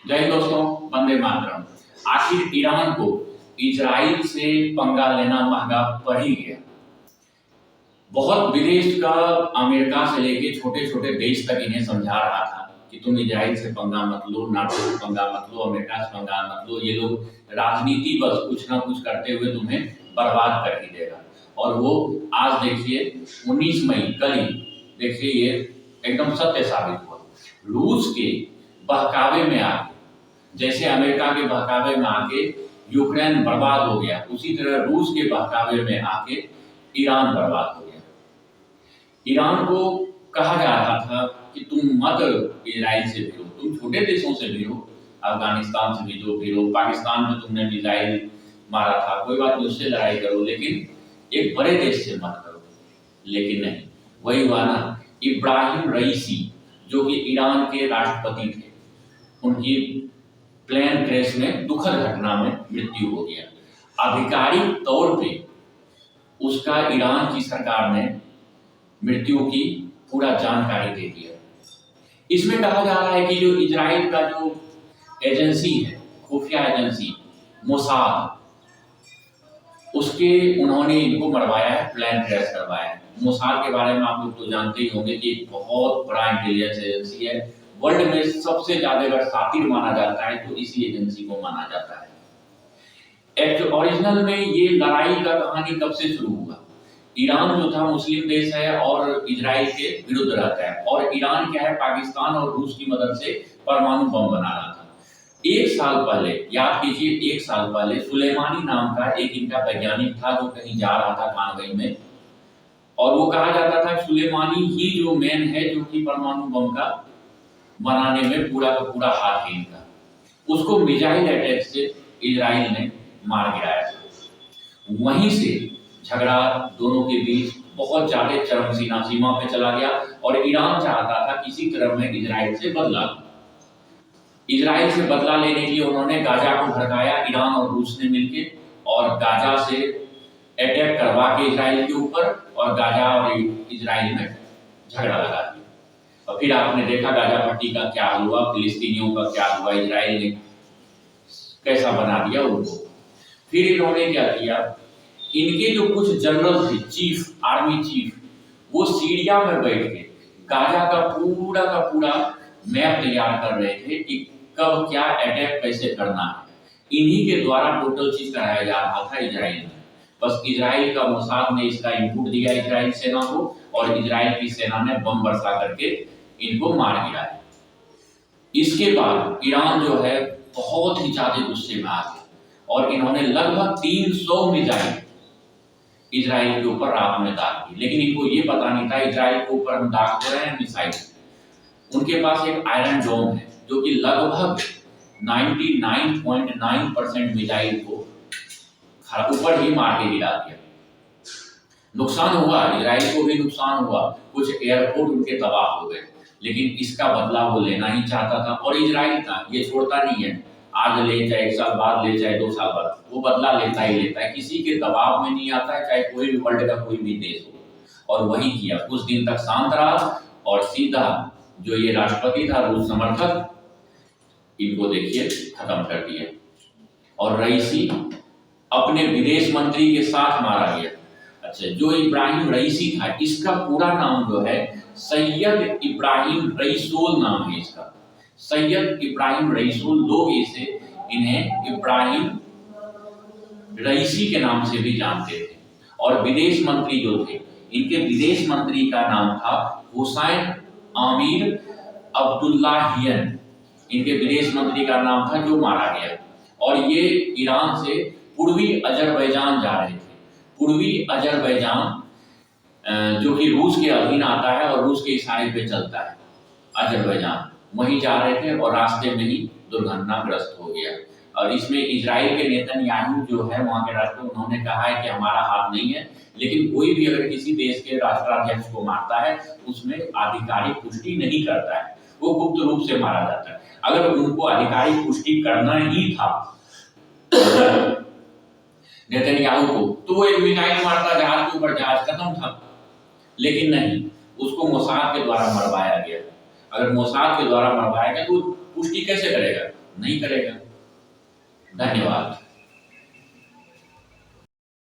जय हिंद दोस्तों, वंदे मातरम। आखिर ईरान को इजराइल से पंगा लेना महंगा पड़ ही गया। बहुत विदेश का अमेरिका से लेके छोटे छोटे देश तक इन्हें समझा रहा था कि तुम इजराइल से पंगा मत लो, नाटो से पंगा मत लो, अमेरिका से पंगा मत लो। ये लोग राजनीति बस कुछ ना कुछ करते हुए तुम्हें बर्बाद कर ही देगा। और वो आज देखिए 19 मई कल ही देखिए ये एकदम सत्य साबित हुआ। रूस के बहकावे में आके, जैसे अमेरिका के बहकावे में आके यूक्रेन बर्बाद हो गया, उसी तरह रूस के बहकावे में आके ईरान बर्बाद हो गया। ईरान को कहा जा रहा था कि तुम मत इजराइल से भिड़ो, तुम छोटे देशों से भिड़ो, अफगानिस्तान से भिड़ो, पाकिस्तान में तुमने मिसाइल मारा था, कोई बात नहीं, उससे लड़ाई करो, लेकिन एक बड़े देश से मत करो। लेकिन नहीं, वही हुआ ना। इब्राहिम रईसी जो कि ईरान के राष्ट्रपति थे, उनकी प्लेन क्रैश में दुखद घटना में मृत्यु हो गया। आधिकारिक तौर पे उसका ईरान की सरकार ने मृत्यु की पूरा जानकारी दे दिया। इसमें कहा जा रहा है कि जो इजराइल का जो एजेंसी है, खुफिया एजेंसी मोसाद, उसके उन्होंने इनको मरवाया है, प्लेन क्रैश करवाया है। मोसाद के बारे में आप लोग तो जानते ही होंगे कि एक बहुत बड़ा इंटेलिजेंस एजेंसी है। वर्ल्ड में सबसे ज्यादा अगर शातिर माना जाता है तो इसी एजेंसी को माना जाता है। ओरिजिनल में ये लड़ाई का कहानी कब से शुरू हुआ? ईरान जो था मुस्लिम देश है और इजराइल के विरुद्ध रहता है, और ईरान क्या है, पाकिस्तान और रूस की मदद से परमाणु बम बना रहा था। एक साल पहले, याद कीजिए, एक साल पहले सुलेमानी नाम का एक इनका वैज्ञानिक था जो कहीं जा रहा था कानवई में, और वो कहा जाता था कि सुलेमानी ही जो मैन है जो कि परमाणु बम का बनाने में पूरा का पूरा हाथ है इनका। उसको मिसाइल अटैक से इजराइल ने मार गिराया था। वहीं से झगड़ा दोनों के बीच बहुत ज्यादा चरम सीमा पे चला गया, और ईरान चाहता था किसी तरह में इजराइल से बदला लेने के लिए उन्होंने गाजा को भड़काया, ईरान और रूस ने मिलकर, और गाजा से अटैक करवा के इजराइल के ऊपर, और गाजा और इजराइल में झगड़ा लगा दिया। और फिर आपने देखा गाजा पट्टी का क्या हुआ, फिलिस्तीनियों का क्या हुआ, इजराइल ने कैसा बना दिया उनको। फिर इन्होंने क्या किया, इनके जो कुछ जनरल थे, चीफ, आर्मी चीफ, वो सीरिया में बैठ के गाजा का पूरा मैप तैयार कर रहे थे कि कब क्या अटैक कैसे करना है। इन्हीं के द्वारा टोटल चीज कराया जा रहा था इजराइल में। बस इजराइल का मोसाद ने इसका इनपुट दिया इजराइल सेना को, और इजराइल की सेना ने बम बरसा करके इनको मार गिराया। इसके बाद ईरान जो है बहुत ही ज्यादा गुस्से में आ गया, और इन्होंने लगभग 300 मिसाइल इजराइल के ऊपर रात में दाग दी। लेकिन इनको ये पता नहीं था इजराइल के ऊपर हम दाग दे रहे हैं मिसाइल। उनके पास एक आयरन डोम है जो कि लगभग 99.9% मिसाइल को ऊपर ही मार के गिरा दिया। नुकसान हुआ, इजराइल को भी नुकसान हुआ, कुछ एयरपोर्ट उनके तबाह हो गए, लेकिन इसका बदला वो लेना ही चाहता था। और इजराइल का ये छोड़ता नहीं है, आज ले, चाहे 1 साल बाद ले, चाहे 2 साल बाद, वो बदला लेता ही लेता है, किसी के दबाव में नहीं आता है, चाहे कोई भी वर्ल्ड का कोई भी देश हो। और वही किया, कुछ दिन तक शांत रहा, और सीधा जो ये राष्ट्रपति था रूस समर्थक, इनको देखिए खत्म कर दिया। और रईसी अपने विदेश मंत्री के साथ मारा गया। अच्छा, जो इब्राहिम रईसी था, इसका पूरा नाम जो है सैयद इब्राहिम रईसोल नाम है इसका, सैयद इब्राहिम रईसोल। लोग इन्हें इब्राहिम रईसी के नाम से भी जानते थे। और विदेश मंत्री जो थे, इनके विदेश मंत्री का नाम था हुसैन आमिर अब्दुल्लाहियन, इनके विदेश मंत्री का नाम था, जो मारा गया। और ये ईरान से पूर्वी अजरबैजान जा रहे थे। पूर्वी अजरबैजान जो कि रूस के अधीन आता है और रूस के इशारे पे चलता है, अजरबैजान, वहीं जा रहे थे, और रास्ते में ही दुर्घटनाग्रस्त हो गया। और इसमें इजराइल के नेतन्याहू जो है वहां के राष्ट्रपति, उन्होंने कहा है कि हमारा हाथ नहीं है, लेकिन कोई भी अगर किसी देश के राष्ट्राध्यक्ष को मारता है उसमें आधिकारिक पुष्टि नहीं करता है, वो गुप्त रूप से मारा जाता है। अगर उनको आधिकारिक पुष्टि करना ही था नेतन्याहू को, तो वो एक मिसाइल मारता जहाज के ऊपर, जहाज खत्म था। लेकिन नहीं, उसको मोसाद के द्वारा मरवाया गया। अगर मोसाद के द्वारा मरवाया गया तो पुष्टि कैसे करेगा? नहीं करेगा। धन्यवाद।